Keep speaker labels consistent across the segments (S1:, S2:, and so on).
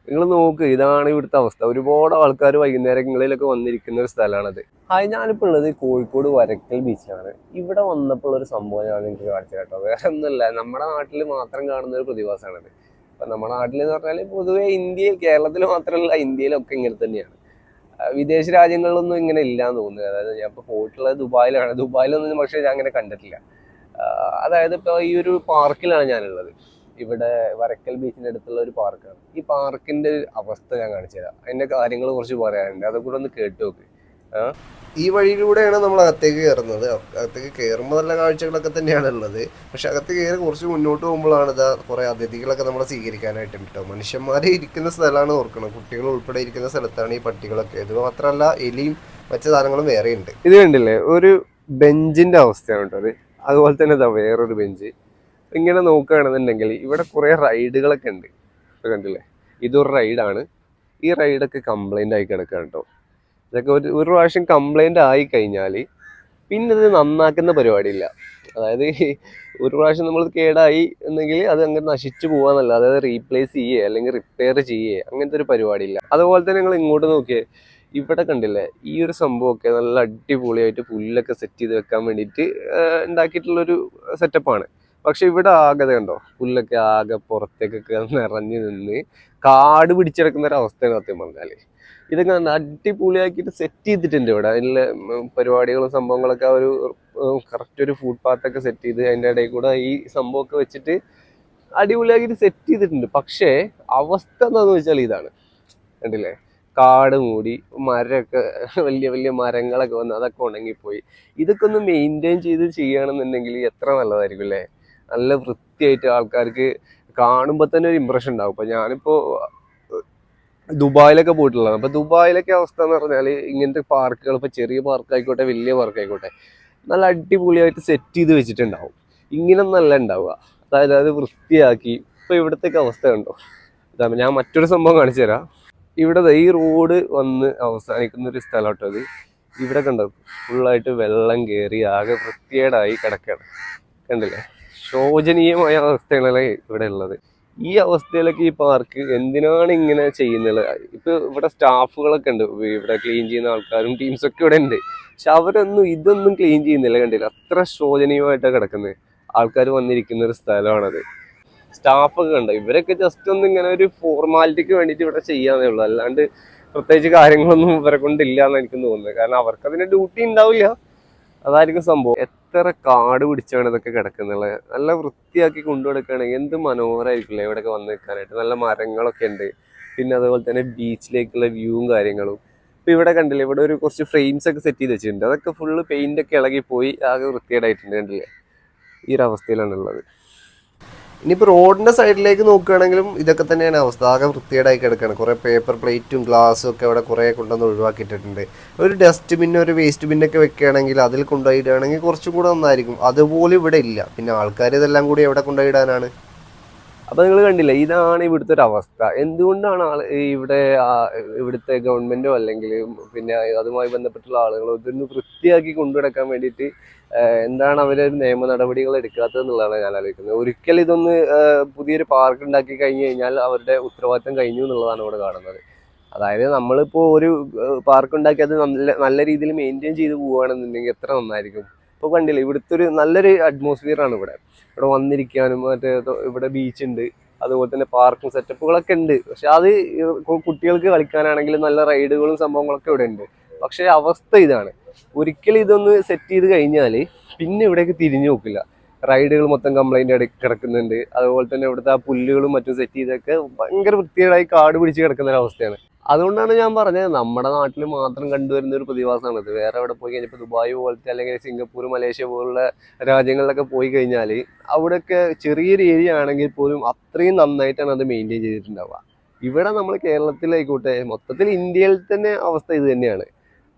S1: നിങ്ങൾ നോക്ക്, ഇതാണ് ഇവിടുത്തെ അവസ്ഥ. ഒരുപാട് ആൾക്കാർ വൈകുന്നേരങ്ങളിലൊക്കെ വന്നിരിക്കുന്ന ഒരു സ്ഥലമാണത്. ഹായ്, ഞാനിപ്പോൾ ഉള്ളത് കോഴിക്കോട് വരക്കൽ ബീച്ചിലാണ്. ഇവിടെ വന്നപ്പോൾ ഒരു സംഭവം ഞാൻ നിങ്ങൾക്ക് കാണിച്ചു കേട്ടോ. വേറെ ഒന്നുമില്ല, നമ്മുടെ നാട്ടിൽ മാത്രം കാണുന്ന ഒരു പ്രതിഭാസമാണത്. അപ്പം നമ്മുടെ നാട്ടിൽ എന്ന് പറഞ്ഞാൽ പൊതുവെ ഇന്ത്യയിൽ, കേരളത്തിൽ മാത്രമല്ല ഇന്ത്യയിലൊക്കെ ഇങ്ങനെ തന്നെയാണ്. വിദേശ രാജ്യങ്ങളിലൊന്നും ഇങ്ങനെ ഇല്ലാന്ന് തോന്നുന്നത്. അതായത് ഞാൻ ഇപ്പോൾ പോയിട്ടുള്ളത് ദുബായിലാണ്. ദുബായിലൊന്നും പക്ഷേ ഞാൻ അങ്ങനെ കണ്ടിട്ടില്ല. അതായത് ഇപ്പോൾ ഈ ഒരു പാർക്കിലാണ് ഞാനുള്ളത്. ഇവിടെ വരക്കൽ ബീച്ചിൻ്റെ അടുത്തുള്ള ഒരു പാർക്കാണ്. ഈ പാർക്കിൻ്റെ അവസ്ഥ ഞാൻ കാണിച്ചു തരാം. അതിൻ്റെ കാര്യങ്ങൾ കുറച്ച് പറയാനുണ്ട്, അതും കൂടെ ഒന്ന് കേട്ട് നോക്ക്. ഈ വഴിയിലൂടെയാണ് നമ്മൾ അകത്തേക്ക് കയറുന്നത്. അകത്തേക്ക് കയറുമ്പോൾ നല്ല കാഴ്ചകളൊക്കെ തന്നെയാണ് ഉള്ളത്. പക്ഷെ അകത്ത് കയറി കുറച്ച് മുന്നോട്ട് പോകുമ്പോഴാണ് ഇതാ കുറേ അതിഥികളൊക്കെ നമ്മളെ സ്വീകരിക്കാനായിട്ടുണ്ട് കേട്ടോ. മനുഷ്യന്മാരെ ഇരിക്കുന്ന സ്ഥലമാണ് ഓർക്കണം. കുട്ടികൾ ഉൾപ്പെടെ ഇരിക്കുന്ന സ്ഥലത്താണ് ഈ പട്ടികളൊക്കെ. ഇത് മാത്രമല്ല, എലിയും മറ്റു സാധനങ്ങളും വേറെ ഉണ്ട്. ഇത് കണ്ടില്ലേ, ഒരു ബെഞ്ചിന്റെ അവസ്ഥയാണ് കേട്ടോ അത്. അതുപോലെ തന്നെ ഇതാ വേറൊരു ബെഞ്ച്. ഇങ്ങനെ നോക്കുകയാണെന്നുണ്ടെങ്കിൽ ഇവിടെ കുറേ റൈഡുകളൊക്കെ ഉണ്ട്. കണ്ടില്ലേ, ഇതൊരു റൈഡാണ്. ഈ റൈഡൊക്കെ കംപ്ലൈൻ്റ് ആയി കിടക്കുകയാണ് കേട്ടോ. ഇതൊക്കെ ഒരു പ്രാവശ്യം കംപ്ലൈൻ്റ് ആയി കഴിഞ്ഞാൽ പിന്നെ ഇത് നന്നാക്കുന്ന പരിപാടിയില്ല. അതായത് ഒരു പ്രാവശ്യം നമ്മൾ കേടായി എന്നെങ്കിൽ അത് അങ്ങനെ നശിച്ചു പോകാന്നല്ല, അതായത് റീപ്ലേസ് ചെയ്യേ അല്ലെങ്കിൽ റിപ്പയർ ചെയ്യേ അങ്ങനത്തെ ഒരു പരിപാടിയില്ല. അതുപോലെ തന്നെ നിങ്ങൾ ഇങ്ങോട്ട് നോക്കിയേ, ഇവിടെ കണ്ടില്ലേ, ഈ ഒരു സംഭവമൊക്കെ നല്ല അടിപൊളിയായിട്ട് പുല്ലൊക്കെ സെറ്റ് ചെയ്ത് വെക്കാൻ വേണ്ടിയിട്ട് ഉണ്ടാക്കിയിട്ടുള്ളൊരു സെറ്റപ്പാണ്. പക്ഷെ ഇവിടെ ആകെ കണ്ടോ, പുല്ലൊക്കെ ആകെ പുറത്തേക്കൊക്കെ നിറഞ്ഞു നിന്ന് കാട് പിടിച്ചെടുക്കുന്ന ഒരു അവസ്ഥയാണ് സത്യം പറഞ്ഞാൽ. ഇതൊക്കെ അടിപൊളിയാക്കിയിട്ട് സെറ്റ് ചെയ്തിട്ടുണ്ട് ഇവിടെ. അതിലെ പരിപാടികളും സംഭവങ്ങളൊക്കെ ഒരു കറക്റ്റ് ഒരു ഫുട് പാത്തൊക്കെ സെറ്റ് ചെയ്ത് അതിൻ്റെ ഇടയിൽ കൂടെ ഈ സംഭവമൊക്കെ വെച്ചിട്ട് അടിപൊളിയാക്കിയിട്ട് സെറ്റ് ചെയ്തിട്ടുണ്ട്. പക്ഷേ അവസ്ഥ എന്താണെന്ന് വെച്ചാൽ ഇതാണ്, കണ്ടില്ലേ, കാട് മൂടി, മരമൊക്കെ വലിയ വലിയ മരങ്ങളൊക്കെ വന്ന് അതൊക്കെ ഉണങ്ങിപ്പോയി. ഇതൊക്കെ ഒന്ന് മെയിൻറ്റെയിൻ ചെയ്ത് ചെയ്യുകയാണെന്നുണ്ടെങ്കിൽ എത്ര നല്ലതായിരിക്കും അല്ലേ. നല്ല വൃത്തിയായിട്ട് ആൾക്കാർക്ക് കാണുമ്പോൾ തന്നെ ഒരു ഇമ്പ്രഷൻ ഉണ്ടാവും. ഇപ്പം ഞാനിപ്പോൾ ദുബായിലൊക്കെ പോയിട്ടുള്ളതാണ്. അപ്പോൾ ദുബായിലൊക്കെ അവസ്ഥ എന്ന് പറഞ്ഞാൽ ഇങ്ങനത്തെ പാർക്കുകൾ, ഇപ്പോൾ ചെറിയ പാർക്കായിക്കോട്ടെ വലിയ പാർക്കായിക്കോട്ടെ, നല്ല അടിപൊളിയായിട്ട് സെറ്റ് ചെയ്ത് വെച്ചിട്ടുണ്ടാവും. ഇങ്ങനൊന്നല്ല ഉണ്ടാവുക. അതായത് അത് വൃത്തിയാക്കി. ഇപ്പോൾ ഇവിടത്തേക്ക് അവസ്ഥ കണ്ടോ. ഇതാണ്, ഞാൻ മറ്റൊരു സംഭവം കാണിച്ചു തരാം. ഇവിടെ ഈ റോഡ് വന്ന് അവസാനിക്കുന്ന ഒരു സ്ഥലം കേട്ടോ അത്. ഇവിടെ കണ്ടോ, ഫുള്ളായിട്ട് വെള്ളം കയറി ആകെ വൃത്തികേടായി കിടക്കുകയാണ്. കണ്ടില്ലേ, ശോചനീയമായ അവസ്ഥകളല്ലേ ഇവിടെ ഉള്ളത്. ഈ അവസ്ഥയിലൊക്കെ ഈ പാർക്ക് എന്തിനാണ് ഇങ്ങനെ ചെയ്യുന്നത്? ഇപ്പൊ ഇവിടെ സ്റ്റാഫുകളൊക്കെ ഉണ്ട്, ഇവിടെ ക്ലീൻ ചെയ്യുന്ന ആൾക്കാരും ടീംസൊക്കെ ഇവിടെ ഉണ്ട്. പക്ഷെ അവരൊന്നും ഇതൊന്നും ക്ലീൻ ചെയ്യുന്നില്ല. കണ്ടില്ല, അത്ര ശോചനീയമായിട്ടാണ് കിടക്കുന്നത്. ആൾക്കാർ വന്നിരിക്കുന്ന ഒരു സ്ഥലമാണത്. സ്റ്റാഫൊക്കെ ഉണ്ട്, ഇവരൊക്കെ ജസ്റ്റ് ഒന്ന് ഇങ്ങനെ ഒരു ഫോർമാലിറ്റിക്ക് വേണ്ടിയിട്ട് ഇവിടെ ചെയ്യാന്നേ ഉള്ളൂ. അല്ലാണ്ട് പ്രത്യേകിച്ച് കാര്യങ്ങളൊന്നും ഇവരെ കൊണ്ടില്ല എന്ന് എനിക്ക് തോന്നുന്നത്. കാരണം അവർക്ക് അതിന്റെ ഡ്യൂട്ടി ഉണ്ടാവില്ല, അതായിരിക്കും സംഭവം. എത്ര കാട് പിടിച്ചാണ് ഇതൊക്കെ കിടക്കുന്നത്. നല്ല വൃത്തിയാക്കി കൊണ്ടുനടക്കുകയാണെങ്കിൽ എന്ത് മനോഹരമായിരിക്കില്ലേ ഇവിടെയൊക്കെ വന്ന് നിൽക്കാനായിട്ട്. നല്ല മരങ്ങളൊക്കെ ഉണ്ട്. പിന്നെ അതുപോലെ തന്നെ ബീച്ചിലേക്കുള്ള വ്യൂവും കാര്യങ്ങളും. ഇപ്പൊ ഇവിടെ കണ്ടില്ലേ, ഇവിടെ ഒരു കുറച്ച് ഫ്രെയിംസ് ഒക്കെ സെറ്റ് ചെയ്ത് വെച്ചിട്ടുണ്ട്. അതൊക്കെ ഫുള്ള് പെയിന്റ് ഒക്കെ ഇളകിപ്പോയി ആകെ വൃത്തികേടായിട്ടുണ്ട്. കണ്ടില്ലേ, ഈ ഒരു അവസ്ഥയിലാണ് ഉള്ളത്. ഇനിയിപ്പോൾ റോഡിൻ്റെ സൈഡിലേക്ക് നോക്കുകയാണെങ്കിലും ഇതൊക്കെ തന്നെയാണ് അവസ്ഥ. ആകെ വൃത്തികേടായി കിടക്കുകയാണ്. കുറേ പേപ്പർ പ്ലേറ്റും ഗ്ലാസ്സും ഒക്കെ അവിടെ കുറേ കൊണ്ടുവന്ന് ഒഴിവാക്കിയിട്ടുണ്ട്. ഒരു ഡസ്റ്റ്ബിന്നും ഒരു വേസ്റ്റ് ബിന്നൊക്കെ വെക്കുകയാണെങ്കിൽ അതിൽ കൊണ്ടുപോയിടുകയാണെങ്കിൽ കുറച്ചും കൂടെ നന്നായിരിക്കും. അതുപോലെ ഇവിടെ ഇല്ല. പിന്നെ ആൾക്കാർ ഇതെല്ലാം കൂടി എവിടെ കൊണ്ടുപോയിടാനാണ്? അപ്പോൾ നിങ്ങൾ കണ്ടില്ലേ, ഇതാണ് ഇവിടുത്തെ ഒരു അവസ്ഥ. എന്തുകൊണ്ടാണ് ഇവിടെ ഇവിടുത്തെ ഗവൺമെൻറ്റോ അല്ലെങ്കിൽ പിന്നെ അതുമായി ബന്ധപ്പെട്ടുള്ള ആളുകളോ ഇതൊന്ന് വൃത്തിയാക്കി കൊണ്ടുനടക്കാൻ വേണ്ടിയിട്ട് എന്താണ് അവരൊരു നിയമ നടപടികൾ എടുക്കാത്തത് എന്നുള്ളതാണ് ഞാൻ ആലോചിക്കുന്നത്. ഒരിക്കൽ ഇതൊന്ന് പുതിയൊരു പാർക്ക് ഉണ്ടാക്കി കഴിഞ്ഞു കഴിഞ്ഞാൽ അവരുടെ ഉത്തരവാദിത്തം കഴിഞ്ഞു എന്നുള്ളതാണ് ഇവിടെ കാണുന്നത്. അതായത് നമ്മളിപ്പോൾ ഒരു പാർക്ക് ഉണ്ടാക്കി അത് നല്ല രീതിയിൽ മെയിൻറ്റെയിൻ ചെയ്ത് പോവുകയാണെന്നുണ്ടെങ്കിൽ എത്ര നന്നായിരിക്കും. ഇപ്പോൾ കണ്ടില്ലേ, ഇവിടുത്തെ ഒരു നല്ലൊരു അറ്റ്മോസ്ഫിയറാണ് ഇവിടെ. ഇവിടെ വന്നിരിക്കാനും മറ്റേ ഇവിടെ ബീച്ചുണ്ട്, അതുപോലെ തന്നെ പാർക്കും സെറ്റപ്പുകളൊക്കെ ഉണ്ട്. പക്ഷെ അത് കുട്ടികൾക്ക് കളിക്കാനാണെങ്കിലും നല്ല റൈഡുകളും സംഭവങ്ങളൊക്കെ ഇവിടെ ഉണ്ട്. പക്ഷെ അവസ്ഥ ഇതാണ്, ഒരിക്കലും ഇതൊന്ന് സെറ്റ് ചെയ്ത് കഴിഞ്ഞാൽ പിന്നെ ഇവിടേക്ക് തിരിഞ്ഞു നോക്കില്ല. റൈഡുകൾ മൊത്തം കംപ്ലൈന്റ് കിടക്കുന്നുണ്ട്. അതുപോലെ തന്നെ ഇവിടുത്തെ ആ പുല്ലുകളും മറ്റും സെറ്റ് ചെയ്തൊക്കെ ഭയങ്കര വൃത്തികേടായി കാട് പിടിച്ച് കിടക്കുന്ന ഒരു അവസ്ഥയാണ്. അതുകൊണ്ടാണ് ഞാൻ പറഞ്ഞത്, നമ്മുടെ നാട്ടിൽ മാത്രം കണ്ടുവരുന്ന ഒരു പ്രതിഭാസമാണിത്. വേറെ എവിടെ പോയി കഴിഞ്ഞാൽ ഇപ്പോൾ ദുബായ് പോലത്തെ അല്ലെങ്കിൽ സിംഗപ്പൂർ, മലേഷ്യ പോലുള്ള രാജ്യങ്ങളിലൊക്കെ പോയി കഴിഞ്ഞാൽ അവിടെയൊക്കെ ചെറിയൊരു ഏരിയ ആണെങ്കിൽ പോലും അത്രയും നന്നായിട്ടാണ് അത് മെയിൻറ്റെയിൻ ചെയ്തിട്ടുണ്ടാവുക. ഇവിടെ നമ്മൾ കേരളത്തിലായിക്കോട്ടെ, മൊത്തത്തിൽ ഇന്ത്യയിൽ തന്നെ അവസ്ഥ ഇത് തന്നെയാണ്.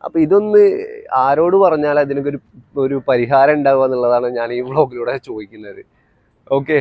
S1: അപ്പോൾ ഇതൊന്ന് ആരോട് പറഞ്ഞാൽ അതിനൊക്കെ ഒരു പരിഹാരം ഉണ്ടാവുക എന്നുള്ളതാണ് ഞാൻ ഈ വ്ളോഗിലൂടെ ചോദിക്കുന്നത്. ഓക്കെ.